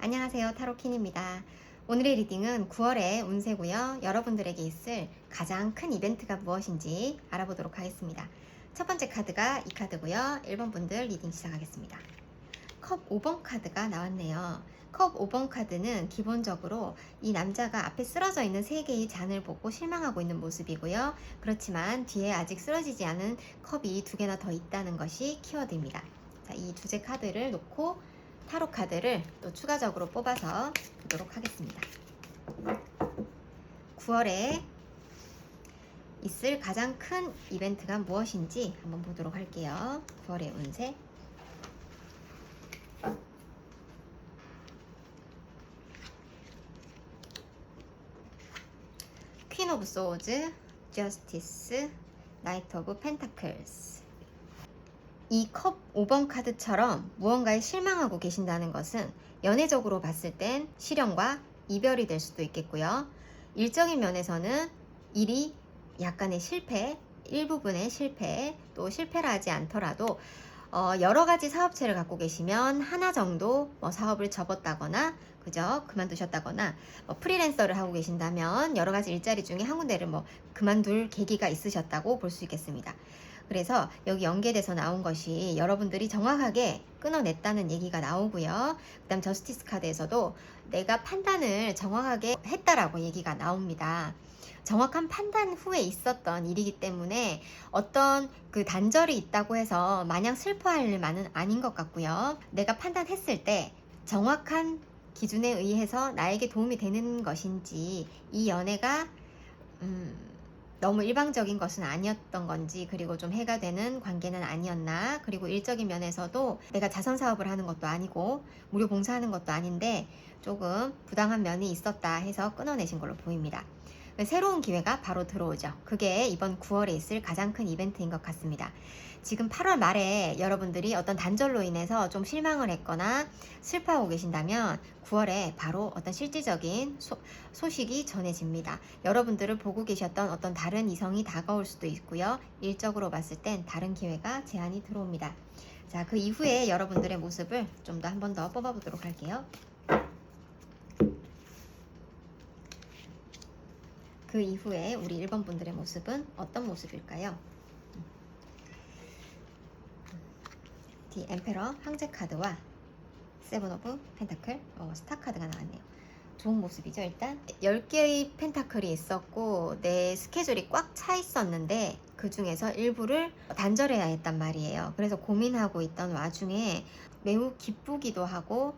안녕하세요, 타로킨입니다. 오늘의 리딩은 9월의 운세고요. 여러분들에게 있을 가장 큰 이벤트가 무엇인지 알아보도록 하겠습니다. 첫 번째 카드가 이 카드고요. 1번 분들 리딩 시작하겠습니다. 컵 5번 카드가 나왔네요. 컵 5번 카드는 기본적으로 이 남자가 앞에 쓰러져 있는 3개의 잔을 보고 실망하고 있는 모습이고요. 그렇지만 뒤에 아직 쓰러지지 않은 컵이 2개나 더 있다는 것이 키워드입니다. 자, 이 주제 카드를 놓고 타로 카드를 또 추가적으로 뽑아서 보도록 하겠습니다. 9월에 있을 가장 큰 이벤트가 무엇인지 한번 보도록 할게요. 9월의 운세. 퀸 오브 소즈, 저스티스, 나이트 오브 펜타클스. 이 컵 5번 카드처럼 무언가에 실망하고 계신다는 것은 연애적으로 봤을 땐 실현과 이별이 될 수도 있겠고요. 일적인 면에서는 일이 약간의 실패, 일부분의 실패, 또 실패를 하지 않더라도 여러 가지 사업체를 갖고 계시면 하나 정도 사업을 접었다거나 그죠? 그만두셨다거나 프리랜서를 하고 계신다면 여러 가지 일자리 중에 한 군데를 그만둘 계기가 있으셨다고 볼 수 있겠습니다. 그래서 여기 연계돼서 나온 것이 여러분들이 정확하게 끊어냈다는 얘기가 나오고요. 그 다음 저스티스 카드에서도 내가 판단을 정확하게 했다라고 얘기가 나옵니다. 정확한 판단 후에 있었던 일이기 때문에 어떤 그 단절이 있다고 해서 마냥 슬퍼할 일만은 아닌 것 같고요. 내가 판단했을 때 정확한 기준에 의해서 나에게 도움이 되는 것인지 이 연애가 너무 일방적인 것은 아니었던 건지, 그리고 좀 해가 되는 관계는 아니었나, 그리고 일적인 면에서도 내가 자선 사업을 하는 것도 아니고 무료 봉사하는 것도 아닌데 조금 부당한 면이 있었다 해서 끊어내신 걸로 보입니다. 새로운 기회가 바로 들어오죠. 그게 이번 9월에 있을 가장 큰 이벤트인 것 같습니다. 지금 8월 말에 여러분들이 어떤 단절로 인해서 좀 실망을 했거나 슬퍼하고 계신다면 9월에 바로 어떤 실질적인 소식이 전해집니다. 여러분들을 보고 계셨던 어떤 다른 이성이 다가올 수도 있고요. 일적으로 봤을 땐 다른 기회가 제안이 들어옵니다. 자, 그 이후에 여러분들의 모습을 좀 더 한 번 더 뽑아보도록 할게요. 그 이후에 우리 1번 분들의 모습은 어떤 모습일까요? 디 엠페러 황제 카드와 세븐 오브 펜타클 스타 카드가 나왔네요. 좋은 모습이죠. 일단 10개의 펜타클이 있었고 내 스케줄이 꽉 차 있었는데 그 중에서 일부를 단절해야 했단 말이에요. 그래서 고민하고 있던 와중에 매우 기쁘기도 하고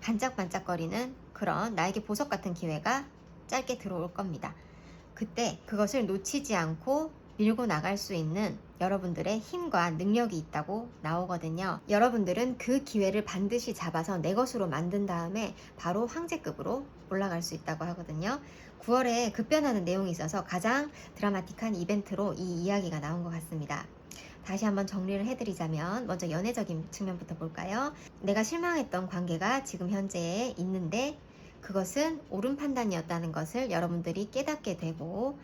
반짝반짝거리는 그런 나에게 보석 같은 기회가 짧게 들어올 겁니다. 그때 그것을 놓치지 않고 밀고 나갈 수 있는 여러분들의 힘과 능력이 있다고 나오거든요. 여러분들은 그 기회를 반드시 잡아서 내 것으로 만든 다음에 바로 황제급으로 올라갈 수 있다고 하거든요. 9월에 급변하는 내용이 있어서 가장 드라마틱한 이벤트로 이 이야기가 나온 것 같습니다. 다시 한번 정리를 해드리자면 먼저 연애적인 측면부터 볼까요? 내가 실망했던 관계가 지금 현재에 있는데 그것은 옳은 판단이었다는 것을 여러분들이 깨닫게 되고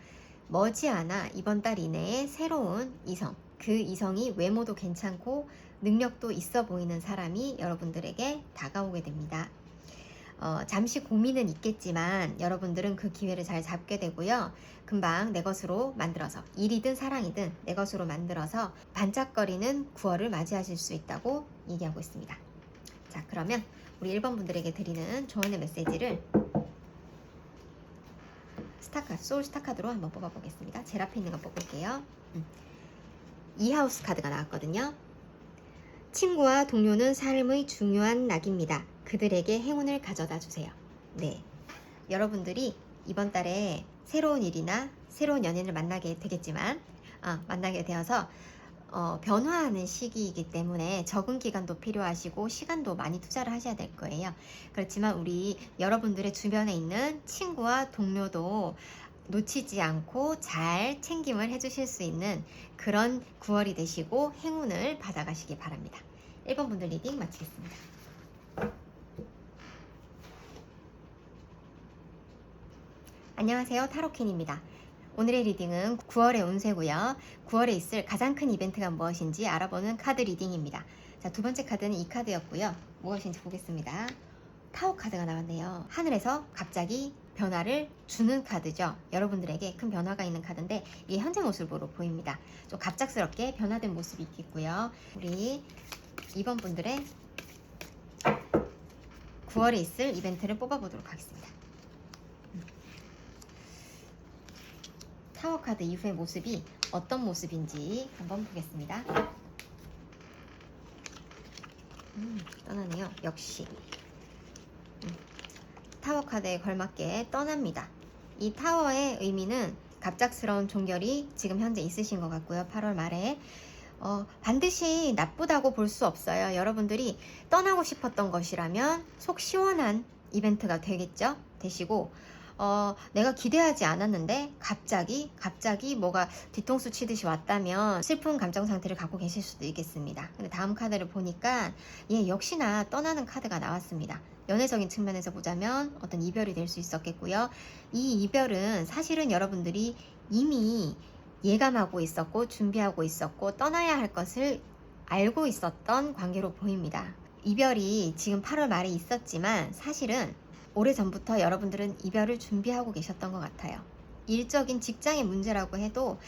머지않아 이번 달 이내에 새로운 이성, 그 이성이 외모도 괜찮고 능력도 있어 보이는 사람이 여러분들에게 다가오게 됩니다. 잠시 고민은 있겠지만 여러분들은 그 기회를 잘 잡게 되고요. 금방 내 것으로 만들어서 일이든 사랑이든 내 것으로 만들어서 반짝거리는 9월을 맞이하실 수 있다고 얘기하고 있습니다. 자, 그러면 우리 1번 분들에게 드리는 조언의 메시지를 소울 스타카드로 한번 뽑아보겠습니다. 제일 앞에 있는 거 뽑을게요. 이 하우스 카드가 나왔거든요. 친구와 동료는 삶의 중요한 낙입니다. 그들에게 행운을 가져다 주세요. 네, 여러분들이 이번 달에 새로운 일이나 새로운 연인을 만나게 되겠지만 만나게 되어서 변화하는 시기이기 때문에 적응 기간도 필요하시고 시간도 많이 투자를 하셔야 될 거예요. 그렇지만 우리 여러분들의 주변에 있는 친구와 동료도 놓치지 않고 잘 챙김을 해주실 수 있는 그런 9월이 되시고 행운을 받아가시기 바랍니다. 1번 분들 리딩 마치겠습니다. 안녕하세요, 타로킨입니다. 오늘의 리딩은 9월의 운세고요. 9월에 있을 가장 큰 이벤트가 무엇인지 알아보는 카드 리딩입니다. 자, 두 번째 카드는 이 카드였고요. 무엇인지 보겠습니다. 타워 카드가 나왔네요. 하늘에서 갑자기 변화를 주는 카드죠. 여러분들에게 큰 변화가 있는 카드인데 이게 현재 모습으로 보입니다. 좀 갑작스럽게 변화된 모습이 있겠고요. 우리 2번 분들의 9월에 있을 이벤트를 뽑아보도록 하겠습니다. 타워 카드 이후의 모습이 어떤 모습인지 한번 보겠습니다. 떠나네요. 역시 타워 카드에 걸맞게 떠납니다. 이 타워의 의미는 갑작스러운 종결이 지금 현재 있으신 것 같고요. 8월 말에 반드시 나쁘다고 볼 수 없어요. 여러분들이 떠나고 싶었던 것이라면 속 시원한 이벤트가 되시고 내가 기대하지 않았는데 갑자기 뭐가 뒤통수 치듯이 왔다면 슬픈 감정 상태를 갖고 계실 수도 있겠습니다. 근데 다음 카드를 보니까 역시나 떠나는 카드가 나왔습니다. 연애적인 측면에서 보자면 어떤 이별이 될 수 있었겠고요. 이 이별은 사실은 여러분들이 이미 예감하고 있었고 준비하고 있었고 떠나야 할 것을 알고 있었던 관계로 보입니다. 이별이 지금 8월 말에 있었지만 사실은 오래전부터 여러분들은 이별을 준비하고 계셨던 것 같아요. 일적인 직장의 문제라고 해도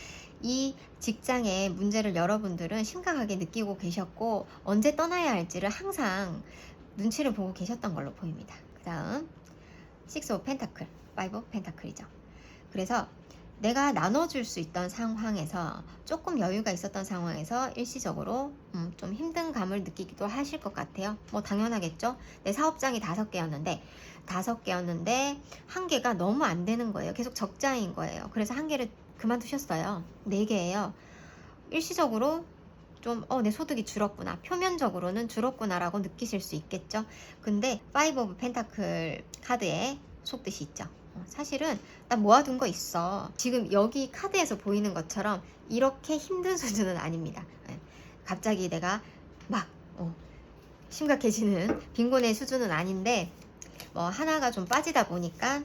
이 직장의 문제를 여러분들은 심각하게 느끼고 계셨고 언제 떠나야 할지를 항상 눈치를 보고 계셨던 걸로 보입니다. 그 다음 6 오브 펜타클, 5 오브 펜타클이죠. 그래서 내가 나눠줄 수 있던 상황에서 조금 여유가 있었던 상황에서 일시적으로 좀 힘든 감을 느끼기도 하실 것 같아요. 뭐 당연하겠죠. 내 사업장이 5개였는데 1개가 너무 안 되는 거예요. 계속 적자인 거예요. 그래서 1개를 그만두셨어요. 4개예요. 일시적으로 좀 내 소득이 줄었구나, 표면적으로는 줄었구나 라고 느끼실 수 있겠죠. 근데 5 오브 펜타클 카드에 속뜻이 있죠. 사실은 나 모아둔 거 있어. 지금 여기 카드에서 보이는 것처럼 이렇게 힘든 수준은 아닙니다. 갑자기 내가 막 심각해지는 빈곤의 수준은 아닌데 뭐 하나가 좀 빠지다 보니까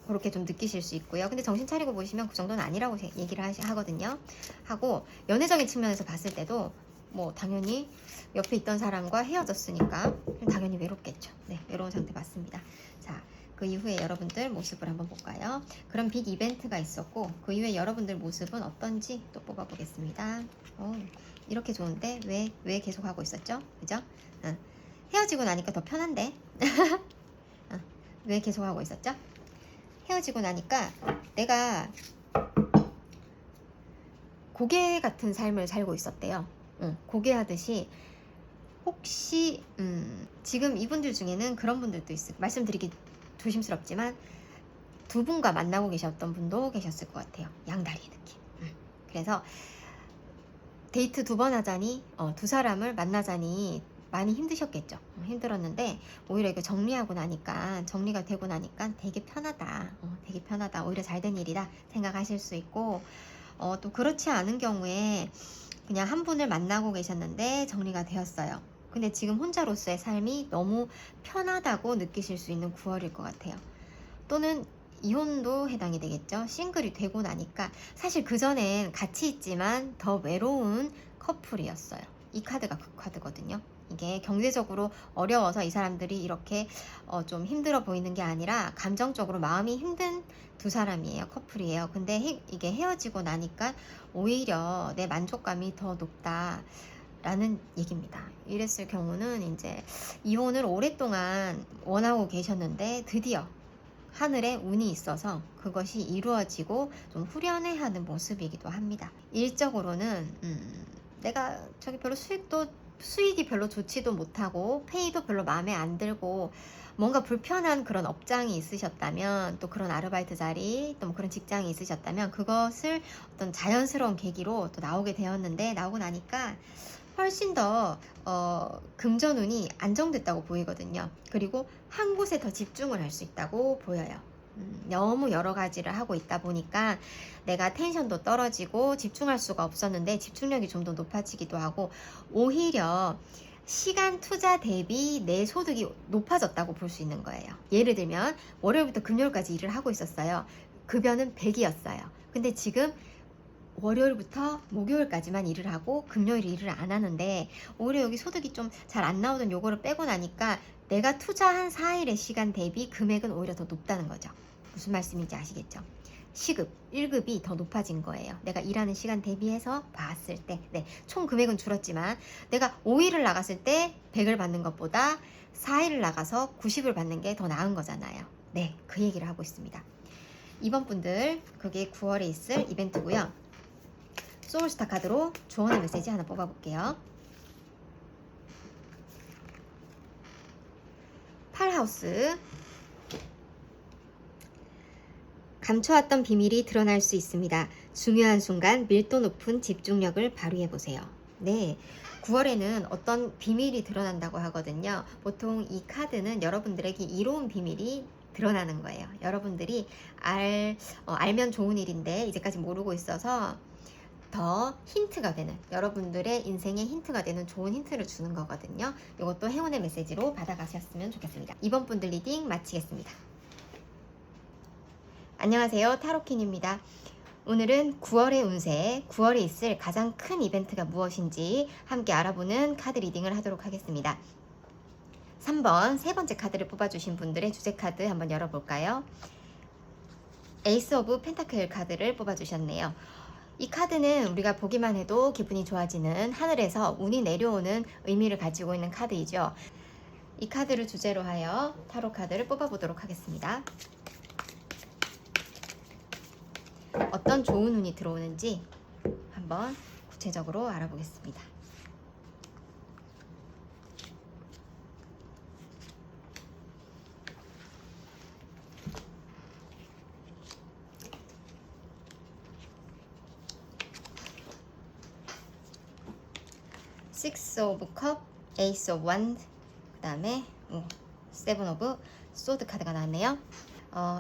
그렇게 좀 느끼실 수 있고요. 근데 정신 차리고 보시면 그 정도는 아니라고 얘기를 하거든요. 하고 연애적인 측면에서 봤을 때도 뭐 당연히 옆에 있던 사람과 헤어졌으니까 당연히 외롭겠죠. 네, 외로운 상태 맞습니다. 자, 그 이후에 여러분들 모습을 한번 볼까요? 그런 빅 이벤트가 있었고 그 이후에 여러분들 모습은 어떤지 또 뽑아보겠습니다. 이렇게 좋은데 왜 계속 하고 있었죠? 그죠? 헤어지고 나니까 더 편한데 왜 계속 하고 있었죠? 헤어지고 나니까 내가 고개 같은 삶을 살고 있었대요. 고개 하듯이 혹시 지금 이분들 중에는 그런 분들도 있어요. 말씀드리기 조심스럽지만 2분과 만나고 계셨던 분도 계셨을 것 같아요. 양다리 느낌. 그래서 데이트 2번 하자니 2사람을 만나자니 많이 힘드셨겠죠. 힘들었는데 오히려 이거 정리가 되고 나니까 되게 편하다. 오히려 잘된 일이다 생각하실 수 있고 또 그렇지 않은 경우에 그냥 한 분을 만나고 계셨는데 정리가 되었어요. 근데 지금 혼자로서의 삶이 너무 편하다고 느끼실 수 있는 9월일 것 같아요. 또는 이혼도 해당이 되겠죠. 싱글이 되고 나니까 사실 그전엔 같이 있지만 더 외로운 커플이었어요. 이 카드가 그 카드거든요. 이게 경제적으로 어려워서 이 사람들이 이렇게 좀 힘들어 보이는 게 아니라 감정적으로 마음이 힘든 2사람이에요. 커플이에요. 근데 이게 헤어지고 나니까 오히려 내 만족감이 더 높다 라는 얘기입니다. 이랬을 경우는 이제 이혼을 오랫동안 원하고 계셨는데 드디어 하늘에 운이 있어서 그것이 이루어지고 좀 후련해하는 모습이기도 합니다. 일적으로는 내가 별로 수익이 별로 좋지도 못하고 페이도 별로 마음에 안 들고 뭔가 불편한 그런 업장이 있으셨다면 또 그런 아르바이트 자리 또 뭐 그런 직장이 있으셨다면 그것을 어떤 자연스러운 계기로 또 나오게 되었는데 나오고 나니까 훨씬 더 금전운이 안정됐다고 보이거든요. 그리고 한 곳에 더 집중을 할 수 있다고 보여요. 너무 여러 가지를 하고 있다 보니까 내가 텐션도 떨어지고 집중할 수가 없었는데 집중력이 좀 더 높아지기도 하고 오히려 시간 투자 대비 내 소득이 높아졌다고 볼 수 있는 거예요. 예를 들면 월요일부터 금요일까지 일을 하고 있었어요. 급여는 100이었어요. 근데 지금 월요일부터 목요일까지만 일을 하고 금요일 일을 안 하는데 오히려 여기 소득이 좀 잘 안 나오던 요거를 빼고 나니까 내가 투자한 4일의 시간 대비 금액은 오히려 더 높다는 거죠. 무슨 말씀인지 아시겠죠? 시급 1급이 더 높아진 거예요. 내가 일하는 시간 대비해서 봤을 때 총 금액은 줄었지만 내가 5일을 나갔을 때 100을 받는 것보다 4일을 나가서 90을 받는 게 더 나은 거잖아요. 네, 그 얘기를 하고 있습니다. 이번 분들 그게 9월에 있을 이벤트고요. 소울스타 카드로 조언의 메시지 하나 뽑아볼게요. 8하우스. 감춰왔던 비밀이 드러날 수 있습니다. 중요한 순간 밀도 높은 집중력을 발휘해보세요. 네, 9월에는 어떤 비밀이 드러난다고 하거든요. 보통 이 카드는 여러분들에게 이로운 비밀이 드러나는 거예요. 여러분들이 알면 좋은 일인데 이제까지 모르고 있어서 더 힌트가 되는, 여러분들의 인생에 힌트가 되는 좋은 힌트를 주는 거거든요. 이것도 행운의 메시지로 받아가셨으면 좋겠습니다. 이번 분들 리딩 마치겠습니다. 안녕하세요, 타로킨입니다. 오늘은 9월의 운세, 9월에 있을 가장 큰 이벤트가 무엇인지 함께 알아보는 카드 리딩을 하도록 하겠습니다. 3번 세 번째 카드를 뽑아주신 분들의 주제 카드 한번 열어볼까요? 에이스 오브 펜타클 카드를 뽑아주셨네요. 이 카드는 우리가 보기만 해도 기분이 좋아지는, 하늘에서 운이 내려오는 의미를 가지고 있는 카드이죠. 이 카드를 주제로 하여 타로 카드를 뽑아보도록 하겠습니다. 어떤 좋은 운이 들어오는지 한번 구체적으로 알아보겠습니다. Six of Cup, Ace of Wand, 그 다음에 Seven of Sword 카드가 나왔네요.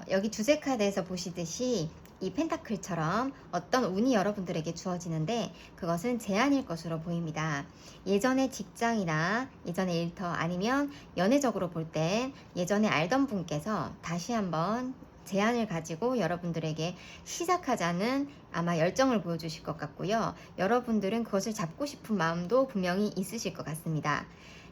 여기 주제 카드에서 보시듯이 이 펜타클처럼 어떤 운이 여러분들에게 주어지는데 그것은 제한일 것으로 보입니다. 예전에 직장이나 예전에 일터 아니면 연애적으로 볼 땐 예전에 알던 분께서 다시 한번 제안을 가지고 여러분들에게 시작하자는 아마 열정을 보여주실 것 같고요. 여러분들은 그것을 잡고 싶은 마음도 분명히 있으실 것 같습니다.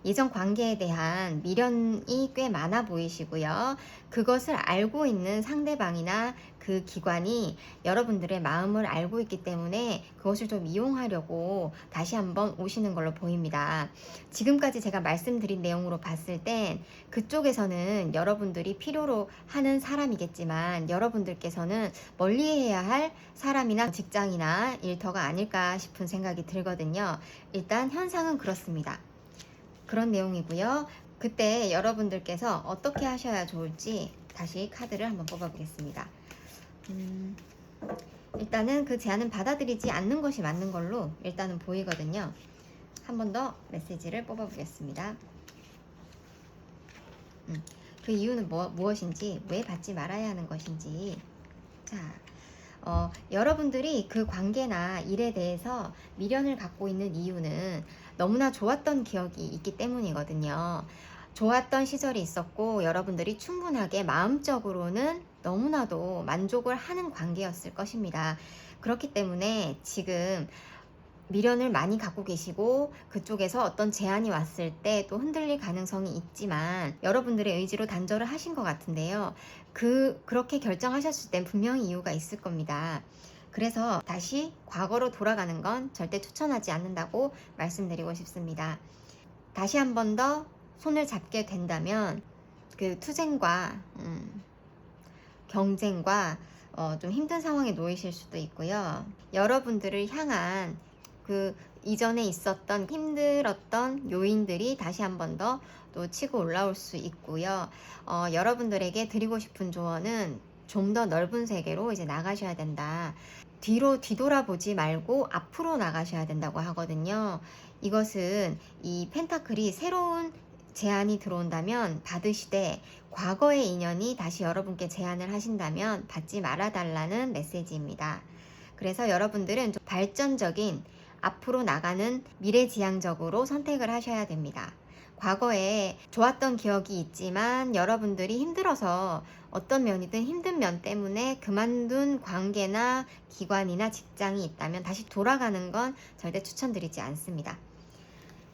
예전 관계에 대한 미련이 꽤 많아 보이시고요. 그것을 알고 있는 상대방이나 그 기관이 여러분들의 마음을 알고 있기 때문에 그것을 좀 이용하려고 다시 한번 오시는 걸로 보입니다. 지금까지 제가 말씀드린 내용으로 봤을 땐 그쪽에서는 여러분들이 필요로 하는 사람이겠지만 여러분들께서는 멀리해야 할 사람이나 직장이나 일터가 아닐까 싶은 생각이 들거든요. 일단 현상은 그렇습니다. 그런 내용이고요. 그때 여러분들께서 어떻게 하셔야 좋을지 다시 카드를 한번 뽑아보겠습니다. 일단은 그 제안은 받아들이지 않는 것이 맞는 걸로 일단은 보이거든요. 한 번 더 메시지를 뽑아보겠습니다. 그 이유는 무엇인지, 왜 받지 말아야 하는 것인지. 자, 여러분들이 그 관계나 일에 대해서 미련을 갖고 있는 이유는 너무나 좋았던 기억이 있기 때문이거든요. 좋았던 시절이 있었고 여러분들이 충분하게 마음적으로는 너무나도 만족을 하는 관계였을 것입니다. 그렇기 때문에 지금 미련을 많이 갖고 계시고 그쪽에서 어떤 제안이 왔을 때 또 흔들릴 가능성이 있지만 여러분들의 의지로 단절을 하신 것 같은데요. 그렇게 결정하셨을 땐 분명히 이유가 있을 겁니다. 그래서 다시 과거로 돌아가는 건 절대 추천하지 않는다고 말씀드리고 싶습니다. 다시 한 번 더 손을 잡게 된다면 그 투쟁과 경쟁과 좀 힘든 상황에 놓이실 수도 있고요. 여러분들을 향한 그 이전에 있었던 힘들었던 요인들이 다시 한 번 더 또 치고 올라올 수 있고요. 여러분들에게 드리고 싶은 조언은 좀 더 넓은 세계로 이제 나가셔야 된다. 뒤로 뒤돌아보지 말고 앞으로 나가셔야 된다고 하거든요. 이것은 이 펜타클이 새로운 제안이 들어온다면 받으시되 과거의 인연이 다시 여러분께 제안을 하신다면 받지 말아달라는 메시지입니다. 그래서 여러분들은 좀 발전적인 앞으로 나가는 미래지향적으로 선택을 하셔야 됩니다. 과거에 좋았던 기억이 있지만 여러분들이 힘들어서 어떤 면이든 힘든 면 때문에 그만둔 관계나 기관이나 직장이 있다면 다시 돌아가는 건 절대 추천드리지 않습니다.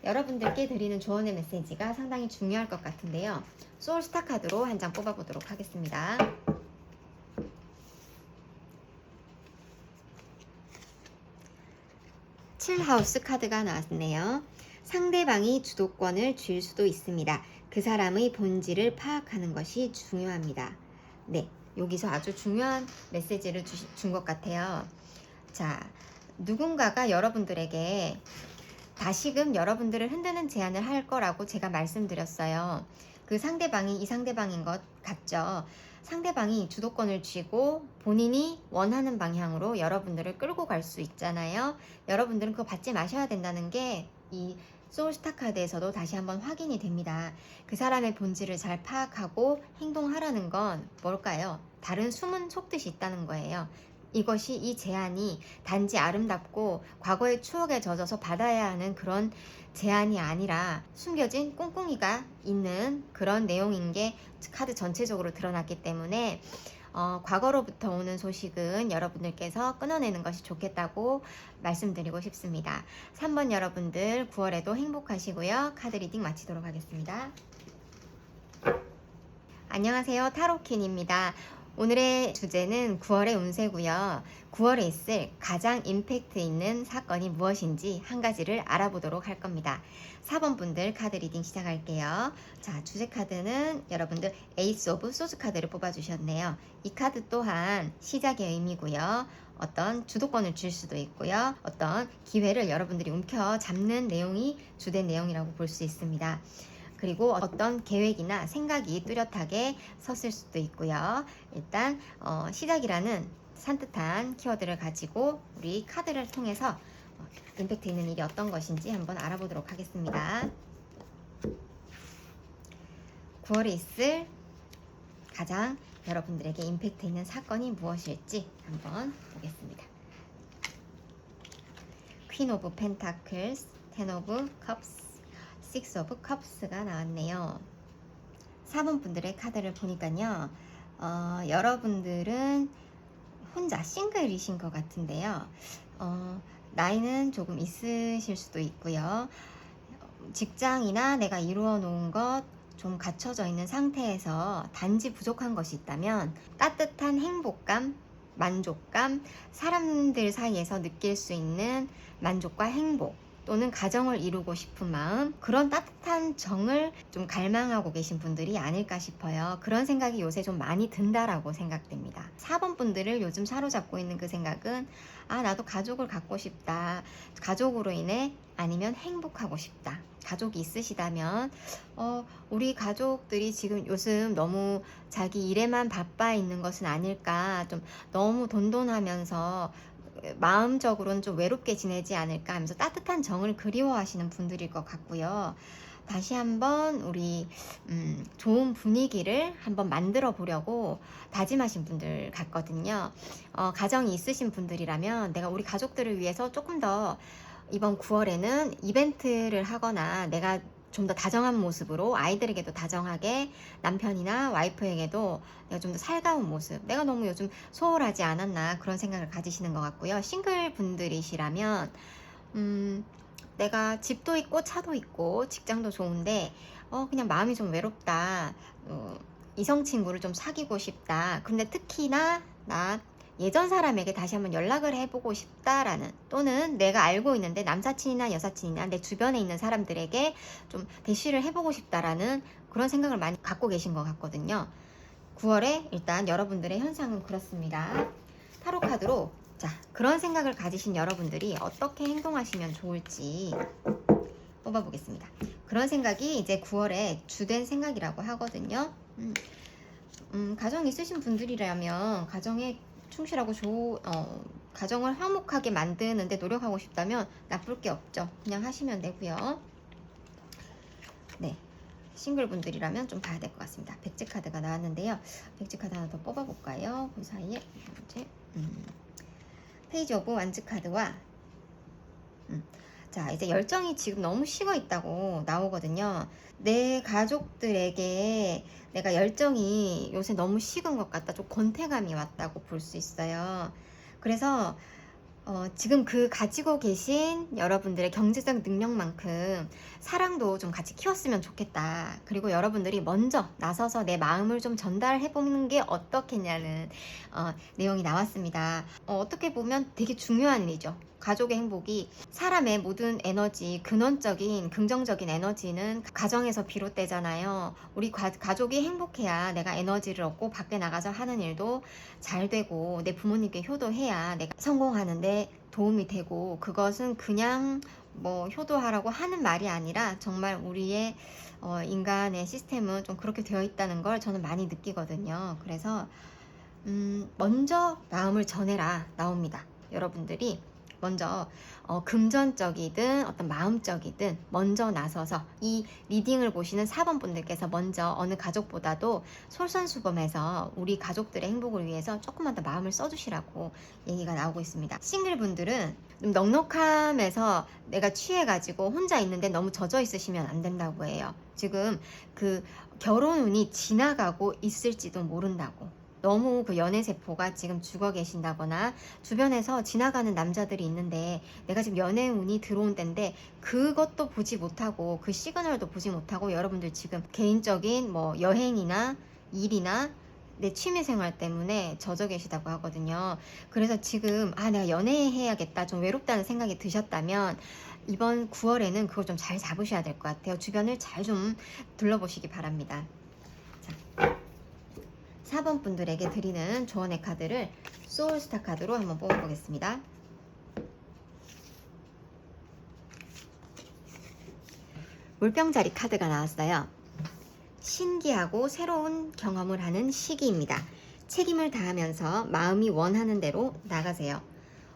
여러분들께 드리는 조언의 메시지가 상당히 중요할 것 같은데요. 소울 스타 카드로 한 장 뽑아보도록 하겠습니다. 칠하우스 카드가 나왔네요. 상대방이 주도권을 쥘 수도 있습니다. 그 사람의 본질을 파악하는 것이 중요합니다. 네, 여기서 아주 중요한 메시지를 준 것 같아요. 자, 누군가가 여러분들에게 다시금 여러분들을 흔드는 제안을 할 거라고 제가 말씀드렸어요. 그 상대방이 이 상대방인 것 같죠? 상대방이 주도권을 쥐고 본인이 원하는 방향으로 여러분들을 끌고 갈 수 있잖아요. 여러분들은 그거 받지 마셔야 된다는 게 이 소울스타 카드에서도 다시 한번 확인이 됩니다. 그 사람의 본질을 잘 파악하고 행동하라는 건 뭘까요? 다른 숨은 속뜻이 있다는 거예요. 이것이 이 제안이 단지 아름답고 과거의 추억에 젖어서 받아야 하는 그런 제안이 아니라 숨겨진 꿍꿍이가 있는 그런 내용인 게 카드 전체적으로 드러났기 때문에 과거로부터 오는 소식은 여러분들께서 끊어내는 것이 좋겠다고 말씀드리고 싶습니다. 3번 여러분들 9월에도 행복하시고요. 카드 리딩 마치도록 하겠습니다. 안녕하세요. 타로킨입니다. 오늘의 주제는 9월의 운세고요. 9월에 있을 가장 임팩트 있는 사건이 무엇인지 한 가지를 알아보도록 할 겁니다. 4번 분들 카드 리딩 시작할게요. 자, 주제 카드는 여러분들 에이스 오브 소드 카드를 뽑아주셨네요. 이 카드 또한 시작의 의미고요. 어떤 주도권을 줄 수도 있고요. 어떤 기회를 여러분들이 움켜잡는 내용이 주된 내용이라고 볼 수 있습니다. 그리고 어떤 계획이나 생각이 뚜렷하게 섰을 수도 있고요. 일단 시작이라는 산뜻한 키워드를 가지고 우리 카드를 통해서 임팩트 있는 일이 어떤 것인지 한번 알아보도록 하겠습니다. 9월에 있을 가장 여러분들에게 임팩트 있는 사건이 무엇일지 한번 보겠습니다. 퀸 오브 펜타클스, 텐 오브 컵스, 식스 오브 컵스가 나왔네요. 4번 분들의 카드를 보니까요. 여러분들은 혼자 싱글이신 것 같은데요. 나이는 조금 있으실 수도 있고요. 직장이나 내가 이루어 놓은 것 좀 갖춰져 있는 상태에서 단지 부족한 것이 있다면 따뜻한 행복감, 만족감, 사람들 사이에서 느낄 수 있는 만족과 행복 또는 가정을 이루고 싶은 마음, 그런 따뜻한 정을 좀 갈망하고 계신 분들이 아닐까 싶어요. 그런 생각이 요새 좀 많이 든다라고 생각됩니다. 4번 분들을 요즘 사로잡고 있는 그 생각은 나도 가족을 갖고 싶다. 가족으로 인해 아니면 행복하고 싶다. 가족이 있으시다면 우리 가족들이 지금 요즘 너무 자기 일에만 바빠 있는 것은 아닐까, 좀 너무 돈돈하면서 마음적으로는 좀 외롭게 지내지 않을까 하면서 따뜻한 정을 그리워하시는 분들일 것 같고요. 다시 한번 우리 좋은 분위기를 한번 만들어 보려고 다짐하신 분들 같거든요. 가정이 있으신 분들이라면 내가 우리 가족들을 위해서 조금 더 이번 9월에는 이벤트를 하거나 내가 좀 더 다정한 모습으로 아이들에게도 다정하게, 남편이나 와이프에게도 내가 좀 더 살가운 모습, 내가 너무 요즘 소홀하지 않았나 그런 생각을 가지시는 것 같고요. 싱글 분들이시라면 내가 집도 있고 차도 있고 직장도 좋은데 그냥 마음이 좀 외롭다, 이성 친구를 좀 사귀고 싶다. 근데 특히나 나 예전 사람에게 다시 한번 연락을 해보고 싶다라는, 또는 내가 알고 있는데 남사친이나 여사친이나 내 주변에 있는 사람들에게 좀 대시를 해보고 싶다라는 그런 생각을 많이 갖고 계신 것 같거든요. 9월에 일단 여러분들의 현상은 그렇습니다. 타로 카드로 자, 그런 생각을 가지신 여러분들이 어떻게 행동하시면 좋을지 뽑아보겠습니다. 그런 생각이 이제 9월에 주된 생각이라고 하거든요. 가정 있으신 분들이라면 가정에 충실하고 가정을 화목하게 만드는데 노력하고 싶다면 나쁠 게 없죠. 그냥 하시면 되고요. 네, 싱글 분들이라면 좀 봐야 될 것 같습니다. 백지 카드가 나왔는데요. 백지 카드 하나 더 뽑아볼까요? 그 사이에 이제 페이지 오브 완즈 카드와 자, 이제 열정이 지금 너무 식어 있다고 나오거든요. 내 가족들에게 내가 열정이 요새 너무 식은 것 같다. 좀 권태감이 왔다고 볼 수 있어요. 그래서 지금 그 가지고 계신 여러분들의 경제적 능력만큼 사랑도 좀 같이 키웠으면 좋겠다. 그리고 여러분들이 먼저 나서서 내 마음을 좀 전달해 보는 게 어떻겠냐는 내용이 나왔습니다. 어떻게 보면 되게 중요한 일이죠. 가족의 행복이 사람의 모든 에너지, 근원적인 긍정적인 에너지는 가정에서 비롯되잖아요. 우리 가족이 행복해야 내가 에너지를 얻고 밖에 나가서 하는 일도 잘 되고 내 부모님께 효도해야 내가 성공하는데 도움이 되고, 그것은 그냥 뭐 효도하라고 하는 말이 아니라 정말 우리의 인간의 시스템은 좀 그렇게 되어 있다는 걸 저는 많이 느끼거든요. 그래서 먼저 마음을 전해라 나옵니다. 여러분들이 먼저 금전적이든 어떤 마음적이든 먼저 나서서 이 리딩을 보시는 4번 분들께서 먼저 어느 가족보다도 솔선수범해서 우리 가족들의 행복을 위해서 조금만 더 마음을 써주시라고 얘기가 나오고 있습니다. 싱글 분들은 좀 넉넉함에서 내가 취해가지고 혼자 있는데 너무 젖어 있으시면 안 된다고 해요. 지금 그 결혼 운이 지나가고 있을지도 모른다고. 너무 그 연애세포가 지금 죽어 계신다거나 주변에서 지나가는 남자들이 있는데 내가 지금 연애운이 들어온 때인데 그것도 보지 못하고 그 시그널도 보지 못하고 여러분들 지금 개인적인 뭐 여행이나 일이나 내 취미생활 때문에 젖어 계시다고 하거든요. 그래서 지금 내가 연애해야겠다, 좀 외롭다는 생각이 드셨다면 이번 9월에는 그걸 좀 잘 잡으셔야 될 것 같아요. 주변을 잘 좀 둘러보시기 바랍니다. 자, 4번 분들에게 드리는 조언의 카드를 소울스타 카드로 한번 뽑아보겠습니다. 물병자리 카드가 나왔어요. 신기하고 새로운 경험을 하는 시기입니다. 책임을 다하면서 마음이 원하는 대로 나가세요.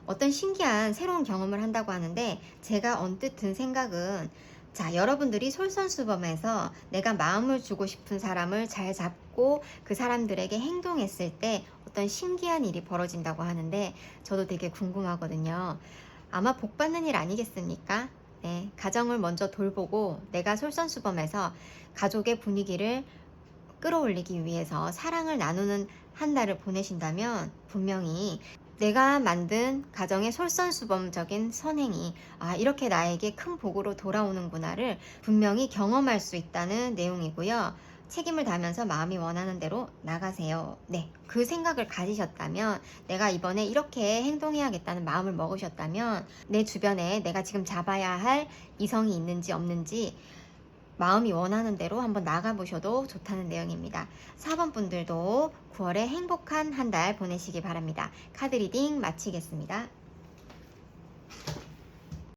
어떤 신기한 새로운 경험을 한다고 하는데 제가 언뜻 든 생각은, 자, 여러분들이 솔선수범해서 내가 마음을 주고 싶은 사람을 잘 잡고 그 사람들에게 행동했을 때 어떤 신기한 일이 벌어진다고 하는데 저도 되게 궁금하거든요. 아마 복 받는 일 아니겠습니까? 네, 가정을 먼저 돌보고 내가 솔선수범해서 가족의 분위기를 끌어올리기 위해서 사랑을 나누는 한 달을 보내신다면 분명히 내가 만든 가정의 솔선수범적인 선행이 이렇게 나에게 큰 복으로 돌아오는구나를 분명히 경험할 수 있다는 내용이고요. 책임을 다하면서 마음이 원하는 대로 나가세요. 네, 그 생각을 가지셨다면, 내가 이번에 이렇게 행동해야겠다는 마음을 먹으셨다면 내 주변에 내가 지금 잡아야 할 이성이 있는지 없는지 마음이 원하는 대로 한번 나가보셔도 좋다는 내용입니다. 4번 분들도 9월에 행복한 한 달 보내시기 바랍니다. 카드 리딩 마치겠습니다.